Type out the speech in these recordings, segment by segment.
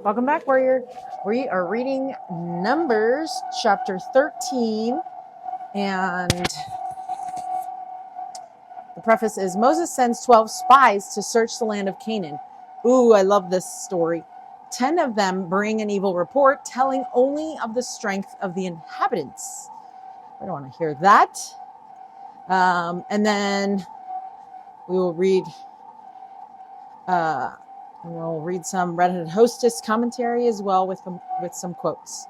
Welcome back, warrior. We are reading Numbers chapter 13, and the preface is Moses sends 12 spies to search the land of Canaan. Ooh, I love this story. 10 of them bring an evil report, telling only of the strength of the inhabitants. I don't want to hear that. And then we will read some Redheaded Hostess commentary as well with some quotes.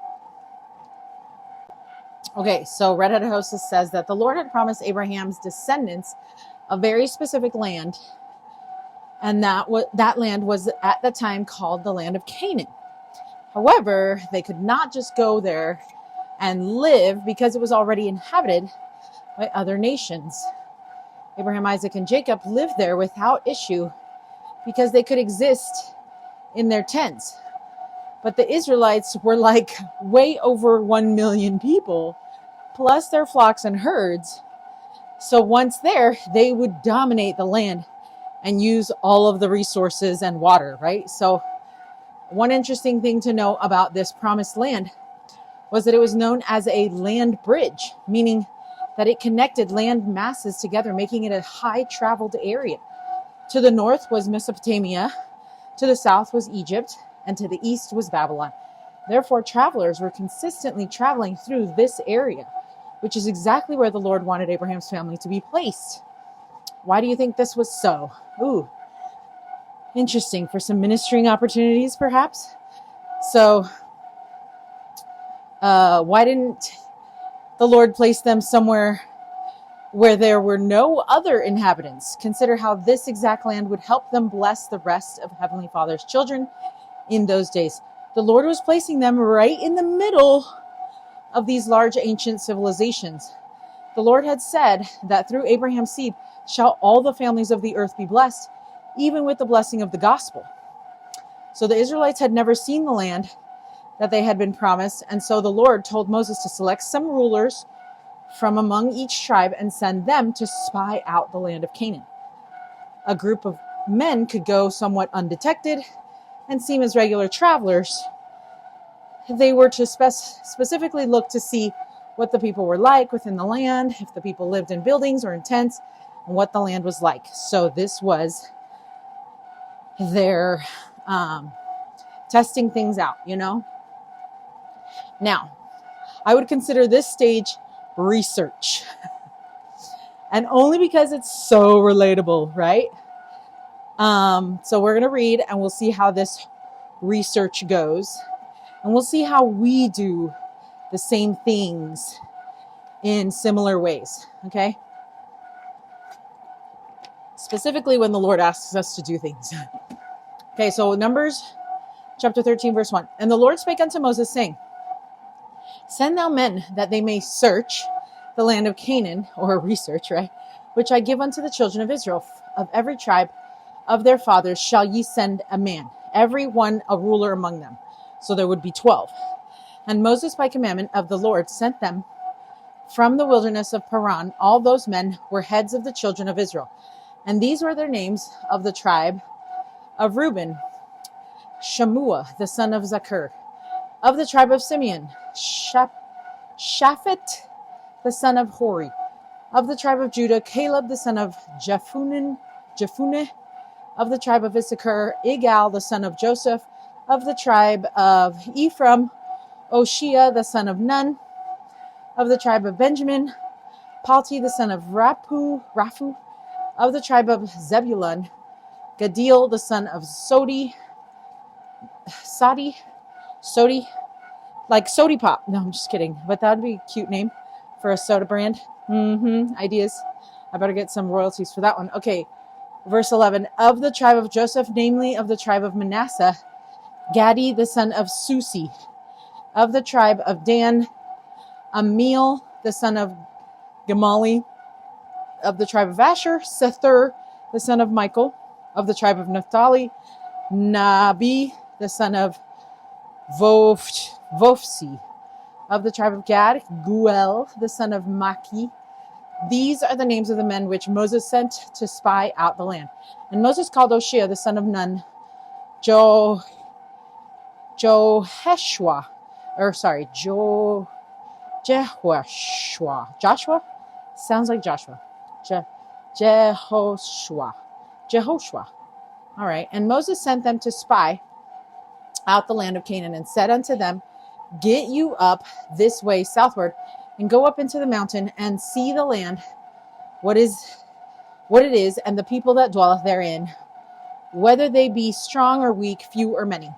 Okay, so Redheaded Hostess says that the Lord had promised Abraham's descendants a very specific land, and that land was at the time called the land of Canaan. However, they could not just go there and live because it was already inhabited by other nations. Abraham, Isaac, and Jacob lived there without issue because they could exist in their tents. But the Israelites were like way over 1 million people, plus their flocks and herds. So once there, they would dominate the land and use all of the resources and water, right? So one interesting thing to know about this promised land was that it was known as a land bridge, meaning that it connected land masses together, making it a high traveled area. To the north was Mesopotamia, to the south was Egypt, and to the east was Babylon. Therefore, travelers were consistently traveling through this area, which is exactly where the Lord wanted Abraham's family to be placed. Why do you think this was so? Ooh, interesting. For some ministering opportunities, perhaps? So, why didn't the Lord place them somewhere where there were no other inhabitants? Consider how this exact land would help them bless the rest of Heavenly Father's children in those days. The Lord was placing them right in the middle of these large ancient civilizations. The Lord had said that through Abraham's seed shall all the families of the earth be blessed, even with the blessing of the gospel. So the Israelites had never seen the land that they had been promised, and so the Lord told Moses to select some rulers from among each tribe and send them to spy out the land of Canaan. A group of men could go somewhat undetected and seem as regular travelers. They were to specifically look to see what the people were like within the land, if the people lived in buildings or in tents, and what the land was like. So this was their testing things out, Now, I would consider this stage research. And only because it's so relatable, right? So we're going to read and we'll see how this research goes. And we'll see how we do the same things in similar ways, okay? Specifically when the Lord asks us to do things. Okay, so Numbers chapter 13, verse 1. And the Lord spake unto Moses, saying, Send thou men that they may search the land of Canaan, or research, right? Which I give unto the children of Israel. Of every tribe of their fathers shall ye send a man, every one a ruler among them. So there would be 12. And Moses, by commandment of the Lord, sent them from the wilderness of Paran. All those men were heads of the children of Israel. And these were their names of the tribe of Reuben: Shammua, the son of Zachar. Of the tribe of Simeon, Shaphat, the son of Hori. Of the tribe of Judah, Caleb, the son of Jephunneh. Of the tribe of Issachar, Igal, the son of Joseph. Of the tribe of Ephraim, Oshea, the son of Nun. Of the tribe of Benjamin, Palti, the son of Raphu. Of the tribe of Zebulun, Gadil, the son of Sodi, like Sodi Pop. No, I'm just kidding. But that would be a cute name for a soda brand. Ideas. I better get some royalties for that one. Okay, verse 11. Of the tribe of Joseph, namely of the tribe of Manasseh, Gadi, the son of Susi. Of the tribe of Dan, Amiel, the son of Gamali. Of the tribe of Asher, Sethur, the son of Michael. Of the tribe of Naphtali, Nabi, the son of Vophsi. Of the tribe of Gad, Guel, the son of Maki. These are the names of the men which Moses sent to spy out the land. And Moses called Oshea, the son of Nun, Jehoshua, Joshua? Sounds like Joshua. Jehoshua. All right. And Moses sent them to spy out the land of Canaan and said unto them, get you up this way southward and go up into the mountain and see the land, what it is, and the people that dwelleth therein, whether they be strong or weak, few or many.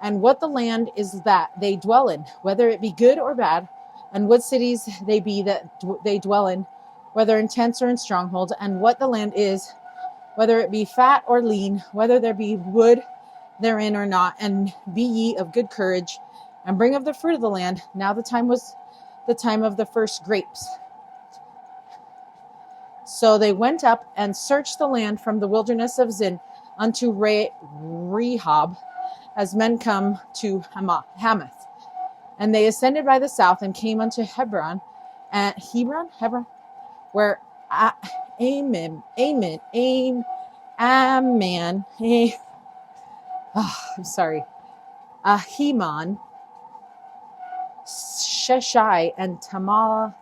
And what the land is that they dwell in, whether it be good or bad, and what cities they be that they dwell in, whether in tents or in strongholds, and what the land is, whether it be fat or lean, whether there be wood therein or not, and be ye of good courage, and bring of the fruit of the land. Now the time was the time of the first grapes. So they went up and searched the land from the wilderness of Zin unto Rehob, as men come to Hamath. And they ascended by the south and came unto Hebron, where Ahiman, Sheshai, and Talmai,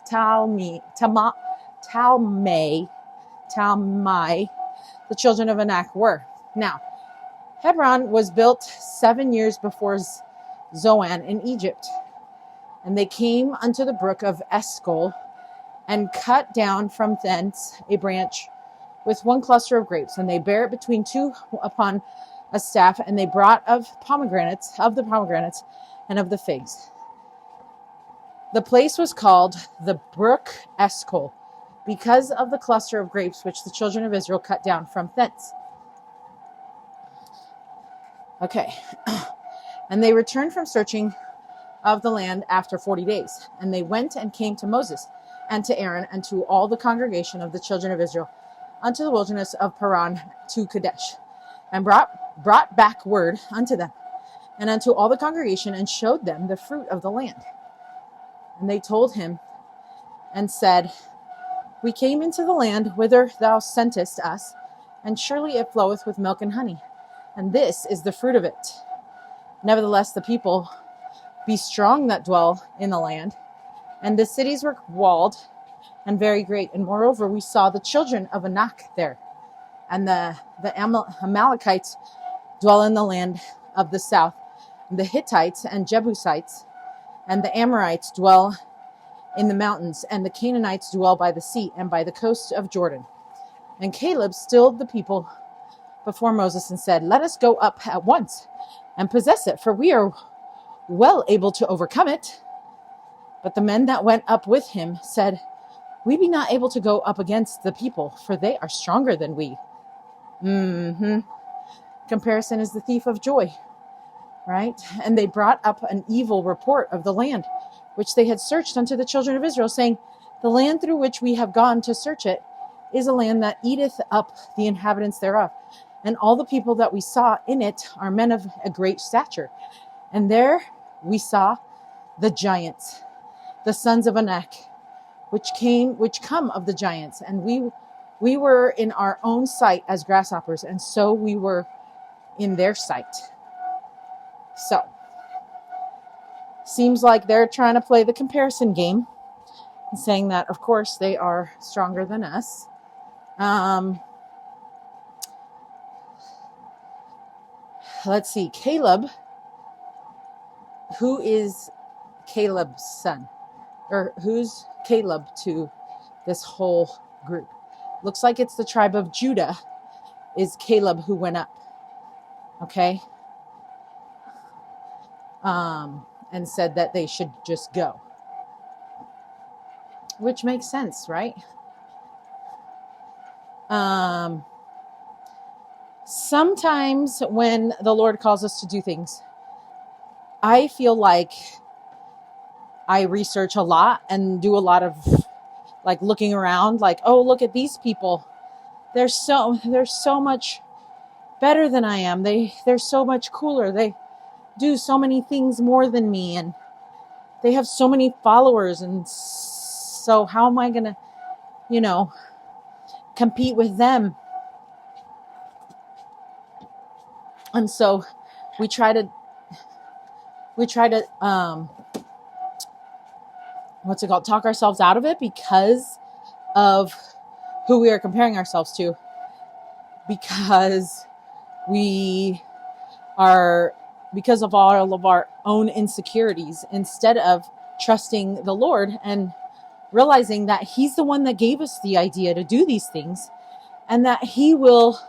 the children of Anak were. Now, Hebron was built 7 years before Zoan in Egypt. And they came unto the brook of Eshcol, and cut down from thence a branch with one cluster of grapes, and they bare it between two upon a staff, and they brought of the pomegranates, and of the figs. The place was called the brook Eshcol, because of the cluster of grapes which the children of Israel cut down from thence. Okay. And they returned from searching of the land after 40 days. And they went and came to Moses and to Aaron and to all the congregation of the children of Israel unto the wilderness of Paran to Kadesh, and brought back word unto them and unto all the congregation, and showed them the fruit of the land. And they told him and said, we came into the land whither thou sentest us, and surely it floweth with milk and honey, and this is the fruit of it. Nevertheless, the people be strong that dwell in the land, and the cities were walled and very great. And moreover, we saw the children of Anak there, and the Amalekites dwell in the land of the south, and the Hittites and Jebusites and the Amorites dwell in the mountains, and the Canaanites dwell by the sea and by the coast of Jordan. And Caleb stilled the people before Moses and said, let us go up at once and possess it, for we are well able to overcome it. But the men that went up with him said, we be not able to go up against the people, for they are stronger than we. Comparison is the thief of joy, right? And they brought up an evil report of the land, which they had searched unto the children of Israel, saying, the land through which we have gone to search it is a land that eateth up the inhabitants thereof. And all the people that we saw in it are men of a great stature. And there we saw the giants, the sons of Anak, which come of the giants. And we were in our own sight as grasshoppers, and so we were in their sight. So, seems like they're trying to play the comparison game, and saying that, of course, they are stronger than us. Let's see, Caleb. Who is Caleb's son? Or who's Caleb to this whole group? Looks like it's the tribe of Judah is Caleb who went up. Okay? And said that they should just go. Which makes sense, right? Sometimes when the Lord calls us to do things, I feel like I research a lot and do a lot of like looking around, like, oh, look at these people. They're so much better than I am. They're so much cooler. They do so many things more than me, and they have so many followers, and so how am I going to, compete with them? And so we try to we try to, talk ourselves out of it because of who we are comparing ourselves to, because we are, because of all of our own insecurities, instead of trusting the Lord and realizing that he's the one that gave us the idea to do these things, and that he will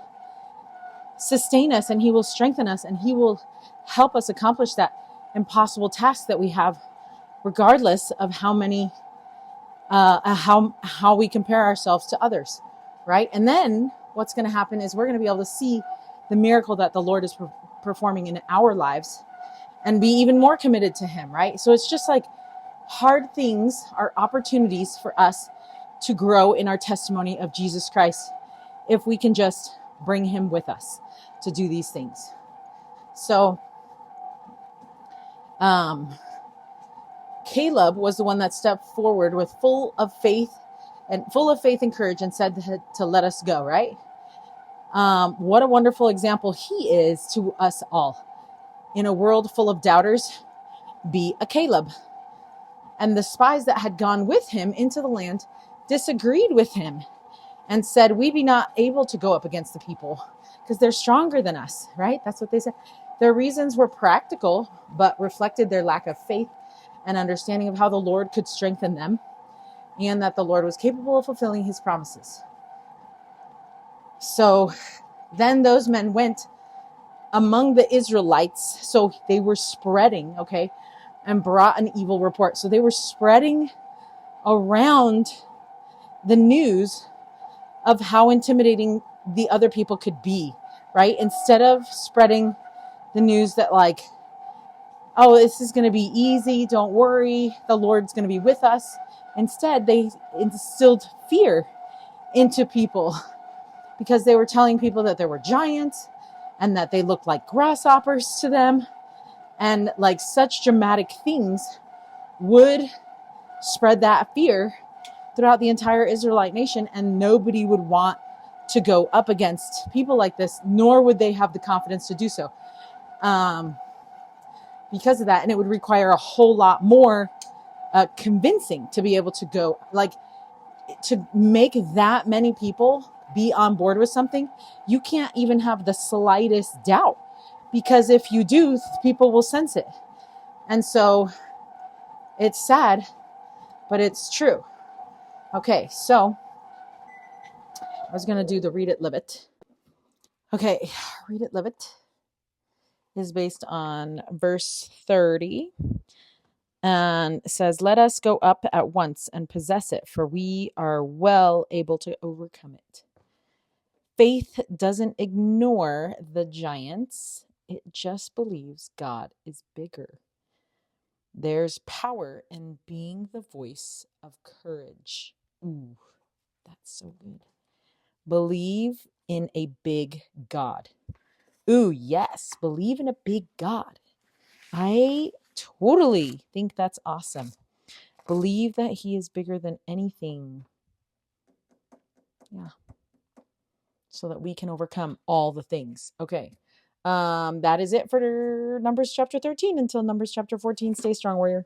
sustain us and he will strengthen us and he will help us accomplish that impossible task that we have, regardless of how we compare ourselves to others, right? And then what's going to happen is we're going to be able to see the miracle that the Lord is performing in our lives and be even more committed to him, right? So it's just like hard things are opportunities for us to grow in our testimony of Jesus Christ if we can just bring him with us to do these things. So Caleb was the one that stepped forward with full of faith and courage and said to let us go, right? What a wonderful example he is to us all. In a world full of doubters, be a Caleb. And the spies that had gone with him into the land disagreed with him and said, we be not able to go up against the people because they're stronger than us, right? That's what they said. Their reasons were practical, but reflected their lack of faith and understanding of how the Lord could strengthen them and that the Lord was capable of fulfilling his promises. So then those men went among the Israelites. So they were spreading, okay, and brought an evil report. So they were spreading around the news of how intimidating the other people could be, right? Instead of spreading the news that like, oh, this is going to be easy, don't worry, the Lord's going to be with us. Instead, they instilled fear into people because they were telling people that there were giants and that they looked like grasshoppers to them. And like such dramatic things would spread that fear throughout the entire Israelite nation, and nobody would want to go up against people like this, nor would they have the confidence to do so. Because of that, and it would require a whole lot more convincing to be able to go, like, to make that many people be on board with something. You can't even have the slightest doubt, because if you do, people will sense it. And so it's sad, but it's true. Okay, so I was going to do the Read It, Live It. Okay, Read It, Live It is based on verse 30. And it says, let us go up at once and possess it, for we are well able to overcome it. Faith doesn't ignore the giants. It just believes God is bigger. There's power in being the voice of courage. Ooh, that's so good. Believe in a big God. Ooh, yes, believe in a big God. I totally think that's awesome. Believe that he is bigger than anything. Yeah. So that we can overcome all the things. Okay. That is it for Numbers chapter 13. Until Numbers chapter 14. Stay strong, warrior.